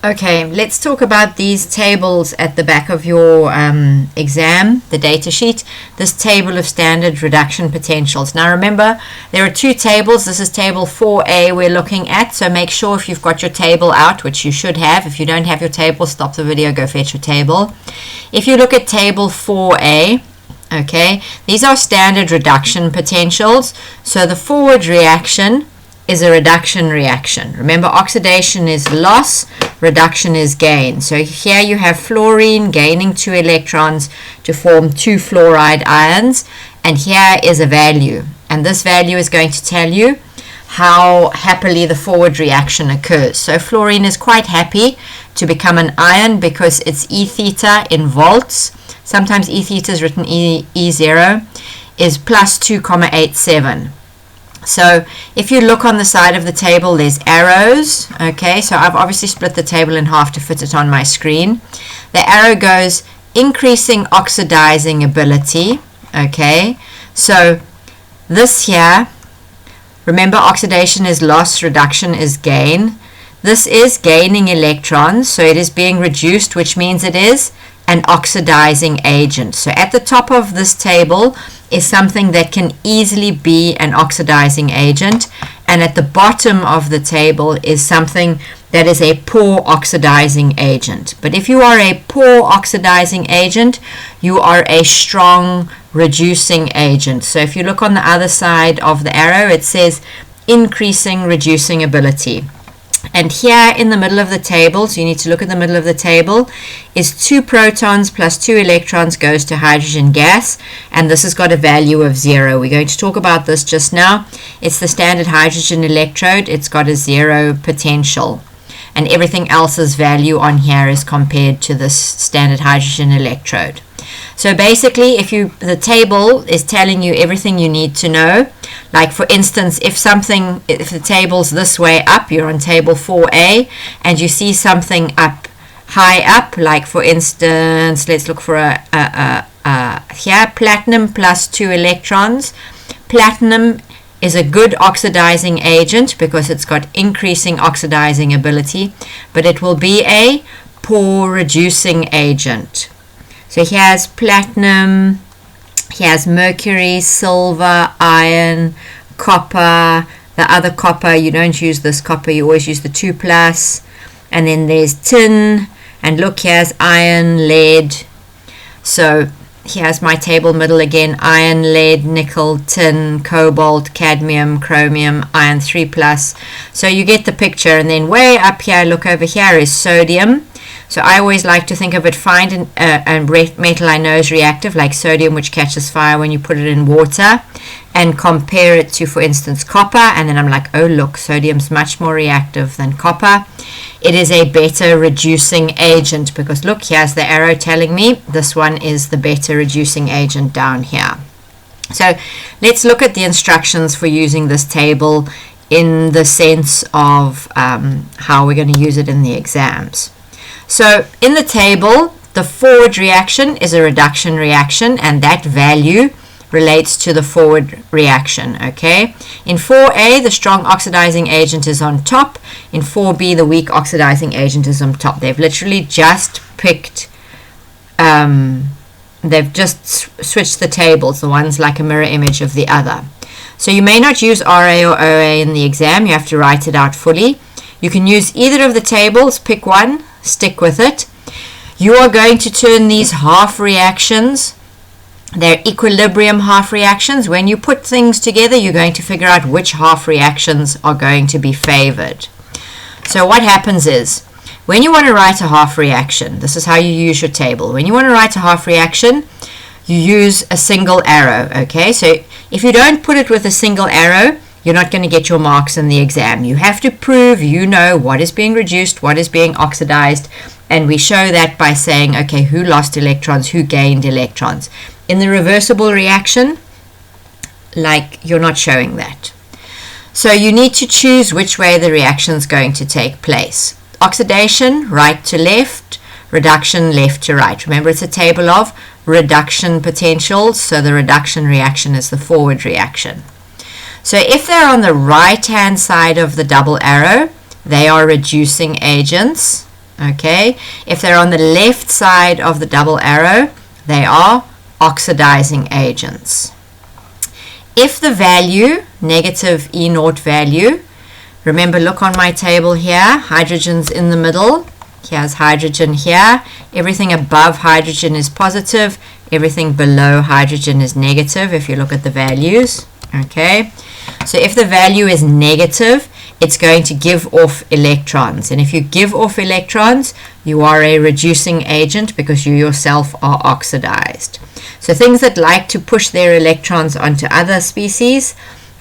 Okay, let's talk about these tables at the back of your exam, the data sheet. This table of standard reduction potentials. Now remember, there are two tables. This is table 4A we're looking at, so make sure if you've got your table out, which you should have. If you don't have your table, stop the video, go fetch your table. If you look at table 4A, okay, these are standard reduction potentials. So the forward reaction is a reduction reaction. Remember, oxidation is loss, reduction is gain. So here you have fluorine gaining 2 electrons to form 2 fluoride ions, and here is a value. And this value is going to tell you how happily the forward reaction occurs. So fluorine is quite happy to become an ion because it's E theta in volts. Sometimes E theta is written E0, is plus 2,87. So if you look on the side of the table, there's arrows. Okay, so I've obviously split the table in half to fit it on my screen. The arrow goes increasing oxidizing ability. Okay, so this here, remember, oxidation is loss, reduction is gain. This is gaining electrons, so it is being reduced, which means it is an oxidizing agent. So at the top of this table is something that can easily be an oxidizing agent, and at the bottom of the table is something that is a poor oxidizing agent. But if you are a poor oxidizing agent, you are a strong reducing agent. So if you look on the other side of the arrow, it says increasing reducing ability. And here in the middle of the table, so you need to look at the middle of the table, is 2 protons plus 2 electrons goes to hydrogen gas, and this has got a value of 0. We're going to talk about this just now. It's the standard hydrogen electrode. It's got a 0 potential, and everything else's value on here is compared to this standard hydrogen electrode. So basically, the table is telling you everything you need to know. Like for instance, if the table's this way up, you're on table 4A, and you see something up high up, like for instance, let's look for here, platinum plus 2 electrons. Platinum is a good oxidizing agent because it's got increasing oxidizing ability, but it will be a poor reducing agent. So here's platinum, here's mercury, silver, iron, copper. The other copper, you don't use this copper, you always use the 2 plus. And then there's tin, and look, here's iron, lead. So here's my table middle again: iron, lead, nickel, tin, cobalt, cadmium, chromium, iron 3 plus. So you get the picture. And then way up here, look over here, is sodium. So I always like to think of it, find a metal I know is reactive, like sodium, which catches fire when you put it in water, and compare it to, for instance, copper. And then I'm like, oh look, sodium's much more reactive than copper. It is a better reducing agent because look, here's the arrow telling me this one is the better reducing agent down here. So let's look at the instructions for using this table in the sense of how we're going to use it in the exams. So in the table, the forward reaction is a reduction reaction, and that value relates to the forward reaction. Okay, in 4A, the strong oxidizing agent is on top. In 4B, the weak oxidizing agent is on top. They've literally just picked, they've just switched the tables, the one's like a mirror image of the other. So you may not use RA or OA in the exam. You have to write it out fully. You can use either of the tables, pick one, stick with it. You are going to turn these half reactions, they're equilibrium half reactions. When you put things together, you're going to figure out which half reactions are going to be favored. So what happens is, when you want to write a half reaction, this is how you use your table. When you want to write a half reaction, you use a single arrow. Okay, so if you don't put it with a single arrow, you're not going to get your marks in the exam. You have to prove you know what is being reduced, what is being oxidized, and we show that by saying, okay, who lost electrons, who gained electrons. In the reversible reaction, like, you're not showing that. So you need to choose which way the reaction is going to take place. Oxidation, right to left, reduction, left to right. Remember, it's a table of reduction potentials, so the reduction reaction is the forward reaction. So if they're on the right-hand side of the double arrow, they are reducing agents. Okay, if they're on the left side of the double arrow, they are oxidizing agents. If the value, negative E0 value, remember, look on my table here, hydrogen's in the middle, here's hydrogen here, everything above hydrogen is positive, everything below hydrogen is negative if you look at the values. Okay, so if the value is negative, it's going to give off electrons, and if you give off electrons, you are a reducing agent because you yourself are oxidized. So things that like to push their electrons onto other species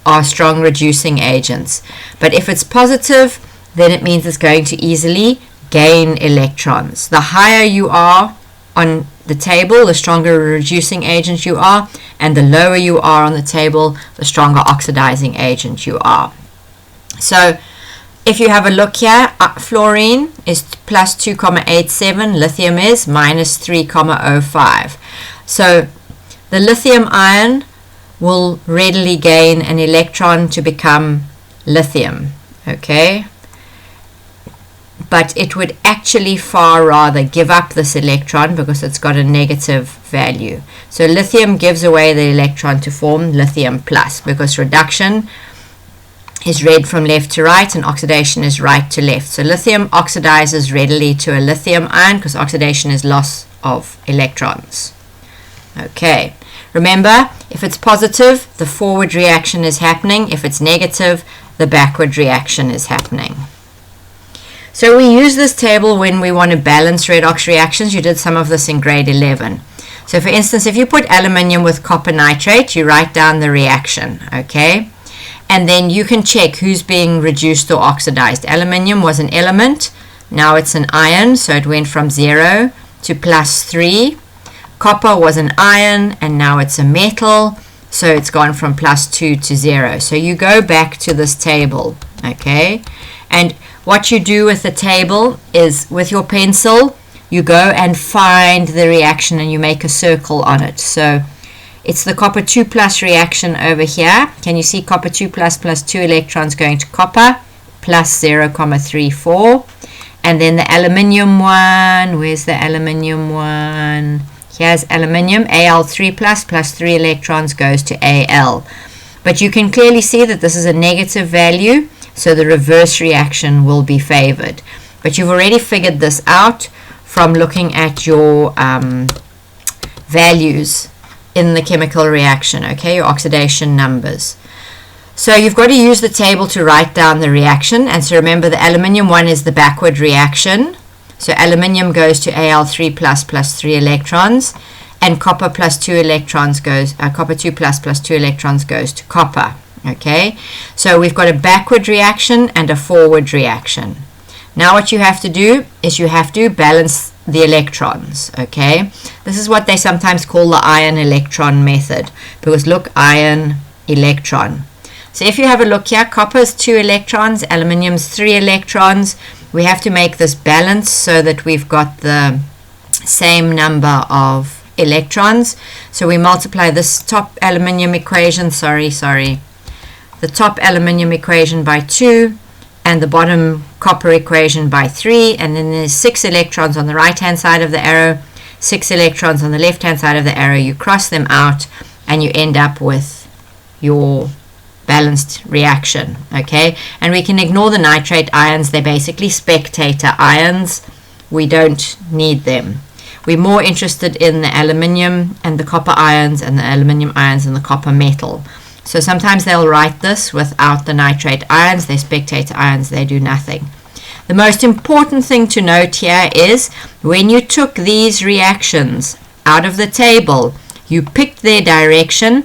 are strong reducing agents. But if it's positive, then it means it's going to easily gain electrons. The higher you are on the table, the stronger a reducing agent you are, and the lower you are on the table, the stronger oxidizing agent you are. So if you have a look here, fluorine is plus 2,87, lithium is minus 3,05. So the lithium ion will readily gain an electron to become lithium, okay? But it would actually far rather give up this electron because it's got a negative value. So lithium gives away the electron to form lithium plus, because reduction is read from left to right and oxidation is right to left. So lithium oxidizes readily to a lithium ion because oxidation is loss of electrons. Okay, remember, if it's positive, the forward reaction is happening. If it's negative, the backward reaction is happening. So we use this table when we want to balance redox reactions. You did some of this in grade 11. So for instance, if you put aluminium with copper nitrate, you write down the reaction, okay? And then you can check who's being reduced or oxidized. Aluminium was an element, now it's an ion, so it went from 0 to plus 3. Copper was an ion, and now it's a metal, so it's gone from plus 2 to 0. So you go back to this table, okay? And what you do with the table is, with your pencil, you go and find the reaction and you make a circle on it. So it's the copper 2 plus reaction over here. Can you see copper 2 plus 2 electrons going to copper plus 0,34. And then the aluminium one, where's the aluminium one? Here's aluminium, Al3 plus 3 electrons goes to Al. But you can clearly see that this is a negative value, so the reverse reaction will be favored. But you've already figured this out from looking at your values in the chemical reaction, okay, your oxidation numbers. So you've got to use the table to write down the reaction. And so remember, the aluminium one is the backward reaction. So aluminium goes to Al3 plus 3 electrons, and copper plus 2 electrons goes, copper 2 plus 2 electrons goes to copper. Okay, so we've got a backward reaction and a forward reaction. Now what you have to do is you have to balance the electrons, okay? This is what they sometimes call the ion electron method, because look, ion electron. So if you have a look here, copper is 2 electrons, aluminium's 3 electrons. We have to make this balance so that we've got the same number of electrons. So we multiply this top aluminium equation, the top aluminium equation by 2 and the bottom copper equation by 3, and then there's 6 electrons on the right hand side of the arrow, 6 electrons on the left hand side of the arrow. You cross them out and you end up with your balanced reaction, okay? And we can ignore the nitrate ions. They're basically spectator ions. We don't need them. We're more interested in the aluminium and the copper ions and the aluminium ions and the copper metal. So sometimes they'll write this without the nitrate ions. They're spectator ions. They do nothing. The most important thing to note here is when you took these reactions out of the table, you picked their direction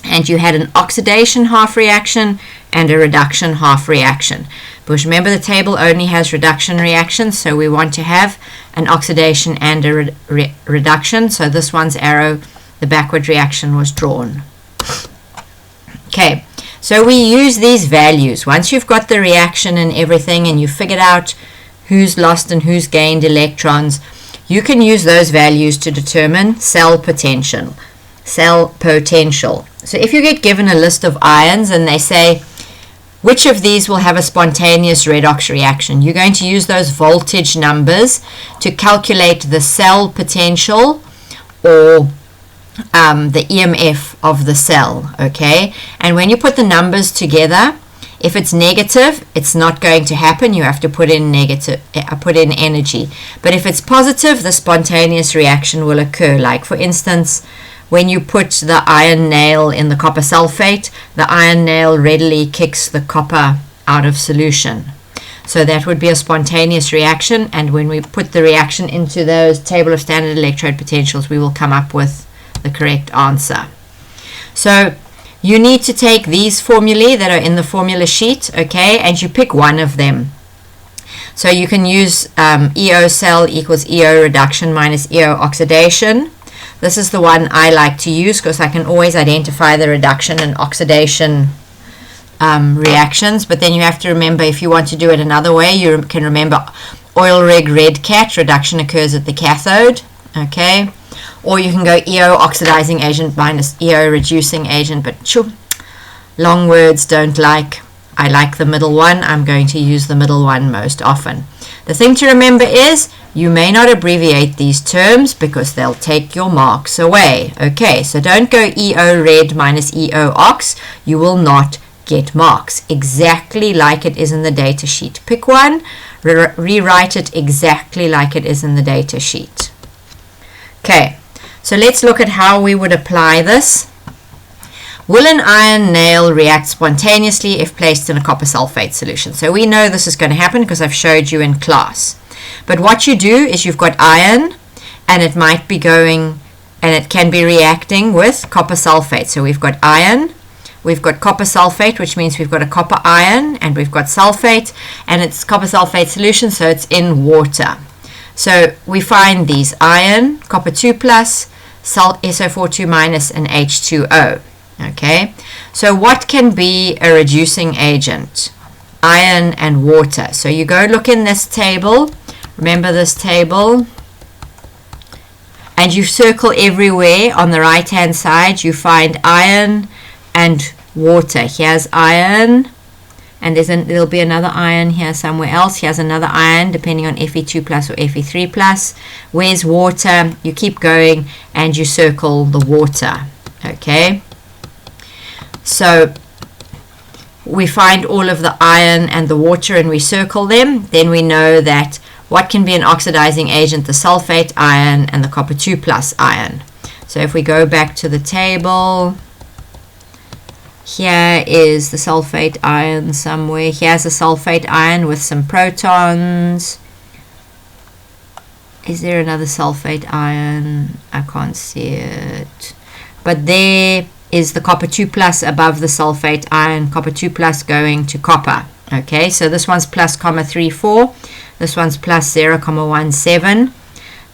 and you had an oxidation half reaction and a reduction half reaction. Because remember, the table only has reduction reactions, so we want to have an oxidation and a reduction. So this one's arrow, the backward reaction was drawn. Okay, so we use these values. Once you've got the reaction and everything and you've figured out who's lost and who's gained electrons, you can use those values to determine cell potential. So if you get given a list of ions and they say which of these will have a spontaneous redox reaction? You're going to use those voltage numbers to calculate the cell potential or the EMF of the cell, okay? And when you put the numbers together, if it's negative, it's not going to happen. You have to put in energy. But if it's positive, the spontaneous reaction will occur. Like, for instance, when you put the iron nail in the copper sulfate, the iron nail readily kicks the copper out of solution. So that would be a spontaneous reaction, and when we put the reaction into those table of standard electrode potentials, we will come up with the correct answer. So you need to take these formulae that are in the formula sheet, okay, and you pick one of them. So you can use EO cell equals EO reduction minus EO oxidation. This is the one I like to use because I can always identify the reduction and oxidation reactions. But then you have to remember, if you want to do it another way, you can remember oil rig red cat, reduction occurs at the cathode, okay? Or you can go EO oxidizing agent minus EO reducing agent, but long words don't like. I like the middle one. I'm going to use the middle one most often. The thing to remember is you may not abbreviate these terms because they'll take your marks away. Okay, so don't go EO red minus EO ox. You will not get marks. Exactly like it is in the data sheet. Pick one, rewrite it exactly like it is in the data sheet. Okay, so let's look at how we would apply this. Will an iron nail react spontaneously if placed in a copper sulfate solution? So we know this is going to happen because I've showed you in class. But what you do is you've got iron, and it might be going, and it can be reacting with copper sulfate. So we've got iron, we've got copper sulfate, which means we've got a copper ion, and we've got sulfate, and it's copper sulfate solution, so it's in water. So we find these: iron, copper 2 plus, SO4 2 minus, and H2O. Okay, so what can be a reducing agent? Iron and water. So you go look in this table. Remember this table, and you circle everywhere on the right hand side. You find iron and water. Here's iron, and there'll be another iron here somewhere else. Here's another iron, depending on Fe2 plus or Fe3 plus. Where's water? You keep going and you circle the water. Okay, so we find all of the iron and the water and we circle them. Then we know that what can be an oxidizing agent? The sulfate ion and the copper 2 plus ion. So if we go back to the table, here is the sulfate ion somewhere. Here's a sulfate ion with some protons. Is there another sulfate ion? I can't see it. But there is the copper 2 plus above the sulfate ion, copper 2 plus going to copper. Okay, so this one's plus 0.34, this one's plus 0.17.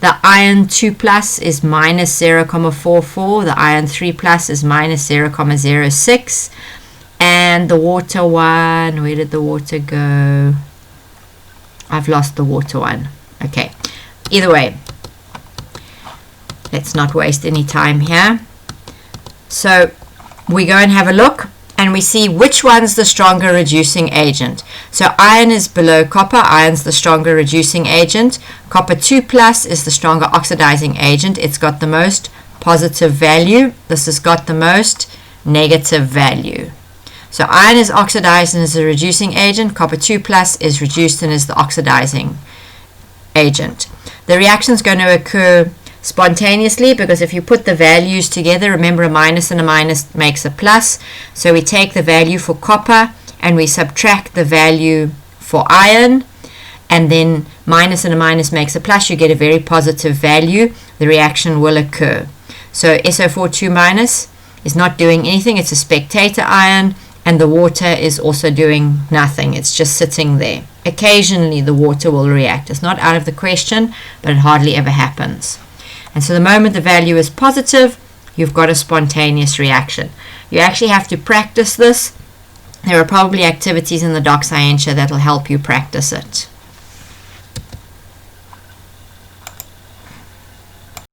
The iron 2 plus is minus 0.44, the iron 3 plus is minus 0.06, and the water one, where did the water go? I've lost the water one. Okay, either way, let's not waste any time here. So we go and have a look, and we see which one's the stronger reducing agent. So iron is below copper, iron's the stronger reducing agent. Copper 2 plus is the stronger oxidizing agent. It's got the most positive value. This has got the most negative value. So iron is oxidized and is a reducing agent. Copper 2 plus is reduced and is the oxidizing agent. The reaction is going to occur spontaneously because if you put the values together, remember a minus and a minus makes a plus. So we take the value for copper and we subtract the value for iron, and then minus and a minus makes a plus. You get a very positive value. The reaction will occur. So SO4 2 minus is not doing anything. It's a spectator ion, and the water is also doing nothing. It's just sitting there. Occasionally the water will react. It's not out of the question, but it hardly ever happens. And so the moment the value is positive, you've got a spontaneous reaction. You actually have to practice this. There are probably activities in the Doc Scientia that will help you practice it.